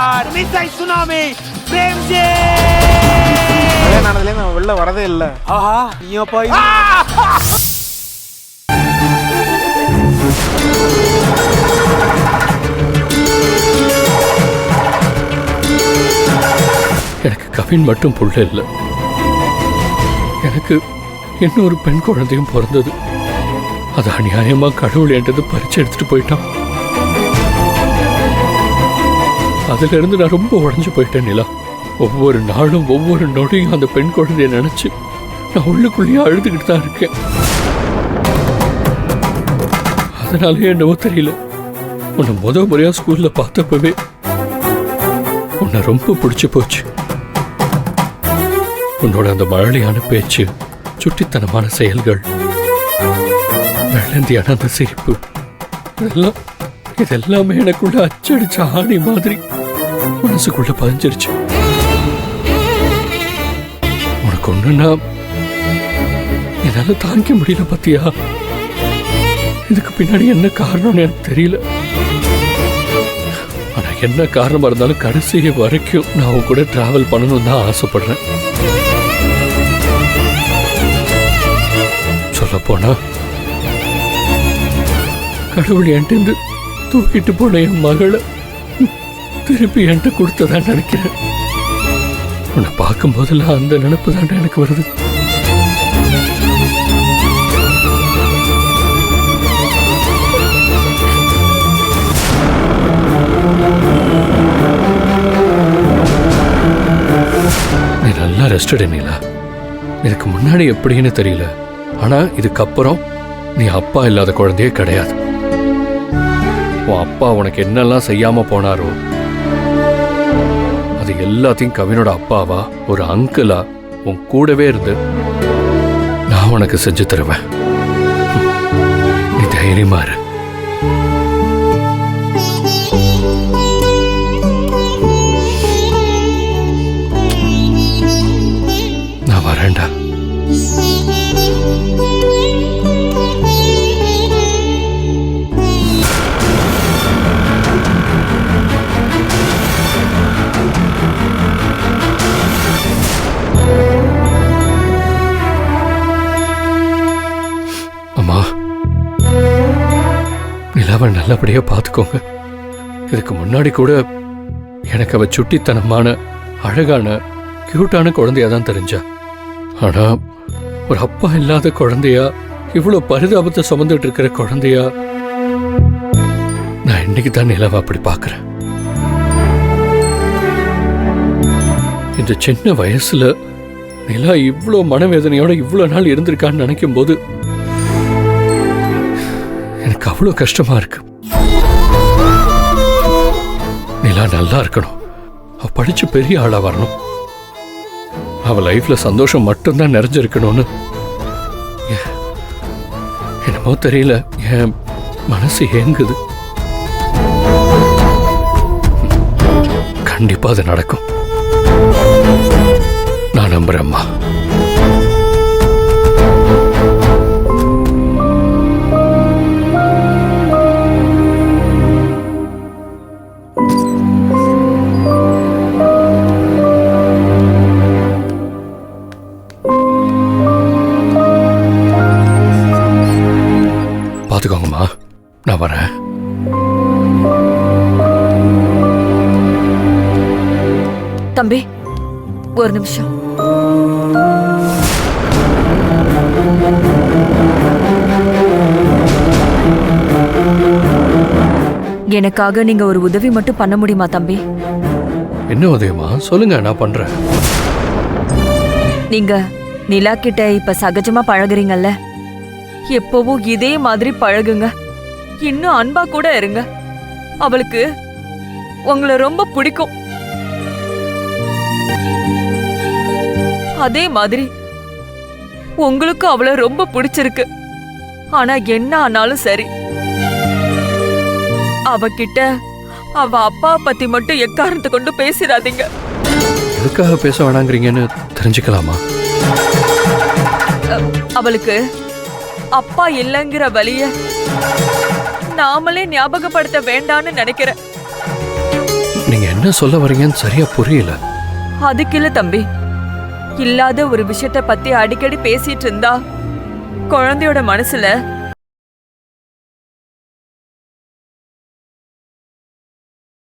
Star மிஸ்ஸை tsunami Premji. கல்யாணம் நான் வெளில வரதே இல்ல. ஆஹா நீயோ போய் எனக்கு கவின் மட்டும் புள்ள இல்லை, எனக்கு இன்னொரு பெண் குழந்தையும் பிறந்தது. அது அநியாயமா கடவுள் என்றது பறிச்சு எடுத்துட்டு போயிட்டான். அதுல இருந்து நான் ரொம்ப உடைஞ்சு போயிட்டேன் நிலா. ஒவ்வொரு நாளும் ஒவ்வொரு நொடியும் அந்த பெண் குழந்தைய நினைச்சு நான் உள்ளுக்குள்ளேயே அழுதுகிட்டு தான் இருக்கேன். அதனாலே என்னவோ தெரியல, உன்னை முறையா ஸ்கூல்ல பார்த்தப்பவே உன்னை ரொம்ப பிடிச்சு போச்சு. உன்னோட அந்த மழலையான பேச்சு, சுட்டித்தனமான செயல்கள், வெள்ளந்தியான அந்த சிரிப்பு, இதெல்லாமே எனக்குள்ள அச்சடிச்ச ஆணி மாதிரி மனசுக்குள்ள பதிஞ்சிருச்சு. உனக்கு ஒண்ணுன்னா என்னால தாங்க முடியல பத்தியா. இதுக்கு பின்னாடி என்ன காரணம்னு எனக்கு தெரியல. ஆனா என்ன காரணமா இருந்தாலும் கடைசி வரைக்கும் நான் உன் கூட டிராவல் பண்ணணும் தான் ஆசைப்படுறேன். சொல்ல போனா கடவுள் என்கிட்ட தூக்கிட்டு போன என் மகளை திருப்பி என்கிட்ட கொடுத்ததான் நினைக்கிறேன். உன்னை பார்க்கும் போதெல்லாம் அந்த நினைப்பு தான் எனக்கு வருது. நீ நல்லா ரெஸ்ட் எடு நீலா. இதுக்கு முன்னாடி எப்படின்னு தெரியல, ஆனா இதுக்கப்புறம் நீ அப்பா இல்லாத குழந்தையே கிடையாது. உன் அப்பா உனக்கு என்னெல்லாம் செய்யாம போனாரோ அது எல்லாத்தையும் கவினோட அப்பாவா ஒரு அங்கிளா உன் கூடவே இருந்து நான் உனக்கு செஞ்சு தருவேன். நீ தைரியமா இரு. நான் வரேன்டா. அம்மா, நிலாவை நல்லபடியா பார்த்துக்கோங்க. இதுக்கு முன்னாடி கூட எனக்கு அவ சுட்டித்தனமான அழகான கியூட்டான குழந்தையா தான் தெரிஞ்சா. ஆனா ஒரு அப்பா இல்லாத குழந்தையா, இவ்வளவு பரிதாபத்தை சுமந்துட்டு இருக்கிற குழந்தையா நான் இன்னைக்கு தான் நிலாவை அப்படி பார்க்கிறேன். இந்த சின்ன வயசுல நிலா இவ்வளவு மனவேதனையோட இவ்வளவு நாள் இருந்திருக்கான்னு நினைக்கும் போது எனக்கு அவ்வளவு கஷ்டமா இருக்கு. நிலா நல்லா இருக்கணும், அவ படிச்சு பெரிய ஆளா வரணும், அவ லைஃப்ல சந்தோஷம் மட்டும்தான் நிறைஞ்சிருக்கணும்னு என்னமோ தெரியல என் மனசு ஏங்குது. கண்டிப்பா அது நடக்கும், நான் நம்புறேம்மா. பார்த்துக்கோங்கம்மா, நான் வரேன். தம்பி ஒரு நிமிஷம். எனக்காக நீங்க ஒரு உதவி மட்டும் பண்ண முடியுமா தம்பி? என்ன உதவிமா? சொல்லுங்க, நான் பண்றேன். நீங்க நிலா கிட்ட இப்ப சகஜமா பழகுறீங்கல்ல, எப்பவும் இதே மாதிரி பழகுங்க. இன்னும் அன்பா கூட இருங்க. அவளுக்கு உங்களை ரொம்ப பிடிக்கும். அதே மாதிரி உங்களுக்கு அவளை ரொம்ப பிடிச்சிருக்கு. ஆனா என்ன ஆனாலும் சரி, அவகிட்ட அவ அப்பா பத்தி மட்டும் எக்காரணத்தை கொண்டு பேசிடாதீங்க. எதுக்காக பேச வேணாங்கிறீங்கன்னு தெரிஞ்சுக்கலாமா? அவளுக்கு அப்பா இல்லைங்கிற வலிய நாமளே ஞாபகப்படுத்த வேண்டான்னு நினைக்கிறேன். நீங்க என்ன சொல்ல வரீங்கன்னு சரியா புரியல. அதுக்கு இல்ல தம்பி, இல்லாத ஒரு விஷயத்த பத்தி அடிக்கடி பேசிட்டு இருந்தா குழந்தையோட மனசுல